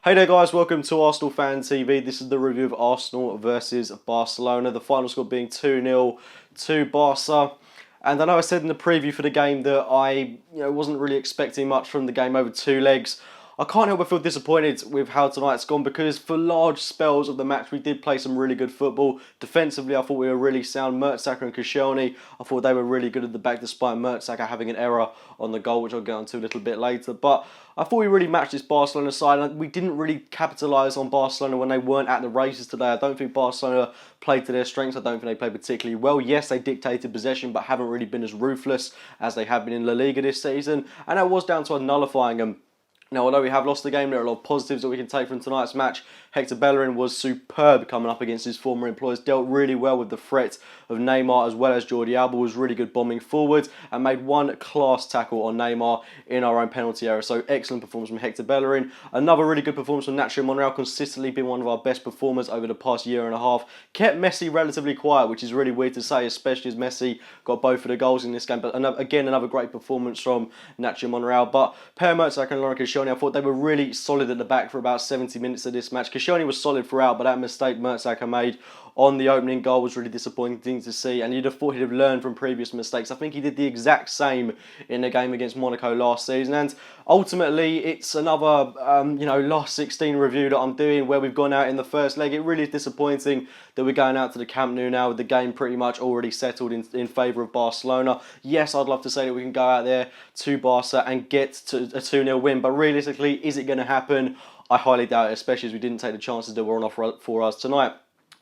Hey there guys, welcome to Arsenal Fan TV. This is the review of Arsenal versus Barcelona. The final score being 2-0 to Barca. And I know I said in the preview for the game that I wasn't really expecting much from the game over two legs. I can't help but feel disappointed with how tonight's gone because for large spells of the match we did play some really good football. Defensively I thought we were really sound. Mertesacker and Koscielny, I thought they were really good at the back despite Mertesacker having an error on the goal, which I'll get onto a little bit later. But I thought we really matched this Barcelona side, and we didn't really capitalise on Barcelona when they weren't at the races today. I don't think Barcelona played to their strengths. I don't think they played particularly well. Yes, they dictated possession, but haven't really been as ruthless as they have been in La Liga this season, and that was down to us nullifying them. Now, although we have lost the game, there are a lot of positives that we can take from tonight's match. Hector Bellerin was superb coming up against his former employers, dealt really well with the threat of Neymar as well as Jordi Alba, was really good bombing forward and made one class tackle on Neymar in our own penalty area. So excellent performance from Hector Bellerin. Another really good performance from Nacho Monreal, consistently been one of our best performers over the past year and a half. Kept Messi relatively quiet, which is really weird to say, especially as Messi got both of the goals in this game. But again, another great performance from Nacho Monreal. But Per Mertesacker and Laurent Koscielny, I thought they were really solid at the back for about 70 minutes of this match. Koscielny was solid throughout, but that mistake Mertesacker made on the opening goal was really disappointing to see, and you'd have thought he'd have learned from previous mistakes. I think he did the exact same in the game against Monaco last season, and ultimately it's another last 16 review that I'm doing where we've gone out in the first leg. It really is disappointing that we're going out to the Camp Nou now with the game pretty much already settled in favour of Barcelona. Yes, I'd love to say that we can go out there to Barca and get to a 2-0 win, but realistically, is it going to happen? I highly doubt it, especially as we didn't take the chances that were on offer for us tonight.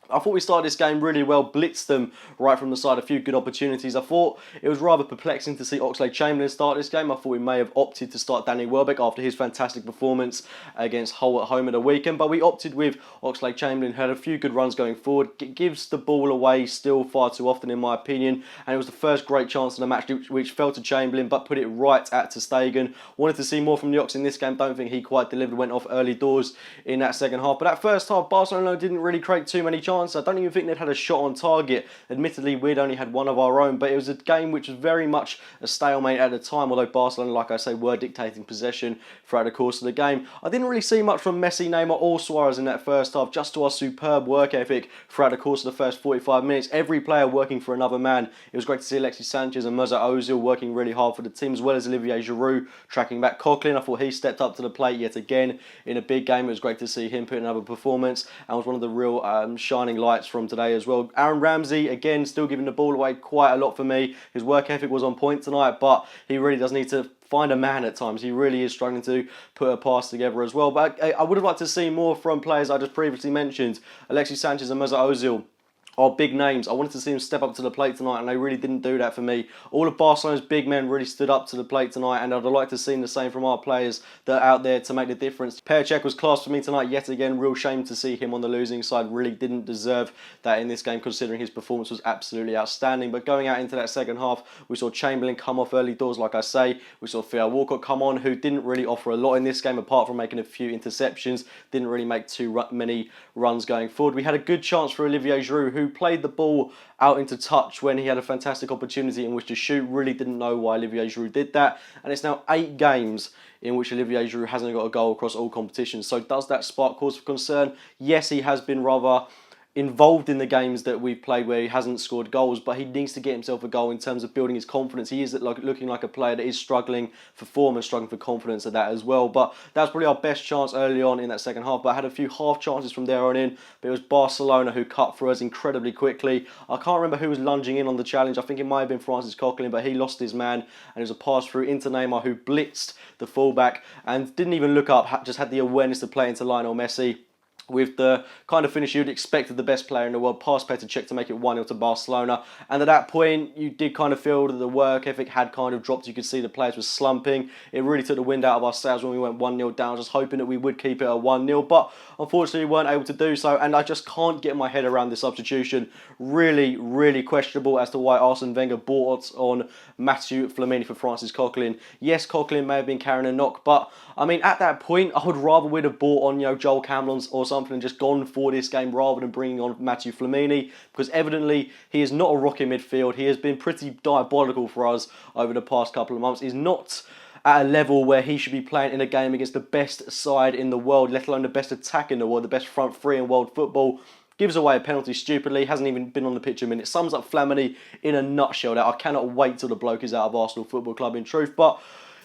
I thought we started this game really well, blitzed them right from the side, a few good opportunities. I thought it was rather perplexing to see Oxlade-Chamberlain start this game. I thought we may have opted to start Danny Welbeck after his fantastic performance against Hull at home at the weekend, but we opted with Oxlade-Chamberlain, had a few good runs going forward. It gives the ball away still far too often in my opinion, and it was the first great chance in the match which fell to Chamberlain but put it right at ter Stegen. Wanted to see more from the Ox in this game, don't think he quite delivered, went off early doors in that second half. But that first half, Barcelona didn't really create too many chances. I don't even think they'd had a shot on target. Admittedly, we'd only had one of our own, but it was a game which was very much a stalemate at the time, although Barcelona, like I say, were dictating possession throughout the course of the game. I didn't really see much from Messi, Neymar or Suarez in that first half, just to our superb work ethic throughout the course of the first 45 minutes. Every player working for another man. It was great to see Alexis Sanchez and Mesut Ozil working really hard for the team, as well as Olivier Giroud tracking back. Coquelin, I thought he stepped up to the plate yet again in a big game. It was great to see him put in another performance and was one of the real shining lights from today as well. Aaron Ramsey, again, still giving the ball away quite a lot for me. His work ethic was on point tonight, but he really does need to find a man at times. He really is struggling to put a pass together as well. But I would have liked to see more from players I just previously mentioned. Alexis Sanchez and Mesut Ozil are big names. I wanted to see them step up to the plate tonight, and they really didn't do that for me. All of Barcelona's big men really stood up to the plate tonight, and I'd like to see the same from our players that are out there to make the difference. Percek was class for me tonight yet again. Real shame to see him on the losing side. Really didn't deserve that in this game, considering his performance was absolutely outstanding. But going out into that second half, we saw Chamberlain come off early doors, like I say. We saw Theo Walcott come on, who didn't really offer a lot in this game, apart from making a few interceptions. Didn't really make too many runs going forward. We had a good chance for Olivier Giroud, who played the ball out into touch when he had a fantastic opportunity in which to shoot. Really didn't know why Olivier Giroud did that. And it's now 8 games in which Olivier Giroud hasn't got a goal across all competitions. So does that spark cause for concern? Yes, he has been rather involved in the games that we've played where he hasn't scored goals, but he needs to get himself a goal in terms of building his confidence. He is looking like a player that is struggling for form and struggling for confidence at that as well. But that's probably our best chance early on in that second half. But I had a few half chances from there on in, but it was Barcelona who cut through us incredibly quickly. I can't remember who was lunging in on the challenge. I think it might have been Francis Coquelin, but he lost his man, and it was a pass through into Neymar, who blitzed the fullback and didn't even look up, just had the awareness to play into Lionel Messi with the kind of finish you'd expect of the best player in the world, past Petr to make it 1-0 to Barcelona. And at that point, you did kind of feel that the work ethic had kind of dropped. You could see the players were slumping. It really took the wind out of our sails when we went 1-0 down, just hoping that we would keep it at 1-0. But unfortunately, we weren't able to do so. And I just can't get my head around this substitution. Really, really questionable as to why Arsene Wenger bought on Mathieu Flamini for Francis Coquelin. Yes, Coquelin may have been carrying a knock, but I mean, at that point, I would rather we'd have bought on, Joel Campbell or something and just gone for this game rather than bringing on Mathieu Flamini, because evidently he is not a rock in midfield. He has been pretty diabolical for us over the past couple of months. He's not at a level where he should be playing in a game against the best side in the world, let alone the best attack in the world, the best front three in world football. Gives away a penalty stupidly, hasn't even been on the pitch a minute. Sums up Flamini in a nutshell. That I cannot wait till the bloke is out of Arsenal Football Club, in truth. But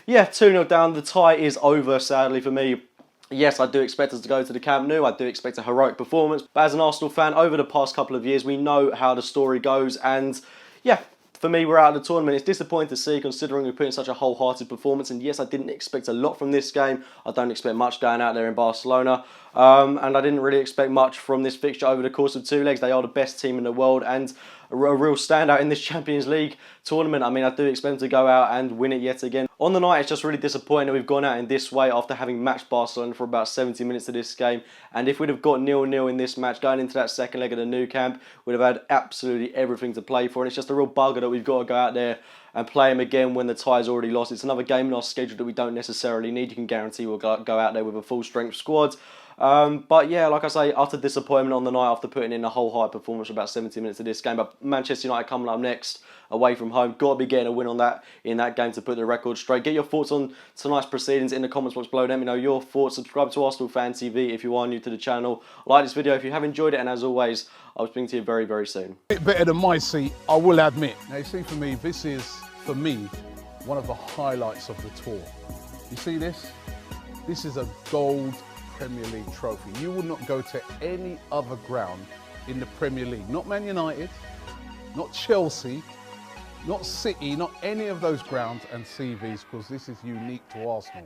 yeah, 2-0 down. The tie is over, sadly, for me. Yes, I do expect us to go to the Camp Nou. I do expect a heroic performance. But as an Arsenal fan, over the past couple of years, we know how the story goes. And yeah, for me, we're out of the tournament. It's disappointing to see, considering we put in such a wholehearted performance. And yes, I didn't expect a lot from this game. I don't expect much going out there in Barcelona. And I didn't really expect much from this fixture over the course of 2 legs. They are the best team in the world and a real standout in this Champions League tournament. I mean, I do expect them to go out and win it yet again. On the night, it's just really disappointing that we've gone out in this way after having matched Barcelona for about 70 minutes of this game. And if we'd have got 0-0 in this match, going into that second leg of the Nou Camp, we'd have had absolutely everything to play for. And it's just a real bugger that we've got to go out there and play them again when the tie's already lost. It's another game in our schedule that we don't necessarily need. You can guarantee we'll go out there with a full strength squad. But yeah, like I say, utter disappointment on the night after putting in a whole performance for about 70 minutes of this game. But Manchester United coming up next, away from home. Got to be getting a win on that in that game to put the record straight. Get your thoughts on tonight's proceedings in the comments box below. Let me know your thoughts. Subscribe to Arsenal Fan TV if you are new to the channel. Like this video if you have enjoyed it. And as always, I'll speak to you very, very soon. A bit better than my seat, I will admit. Now, you see, for me, this is, for me, one of the highlights of the tour. You see this? This is a gold Premier League trophy. You will not go to any other ground in the Premier League. Not Man United, not Chelsea, not City, not any of those grounds and see these, because this is unique to Arsenal.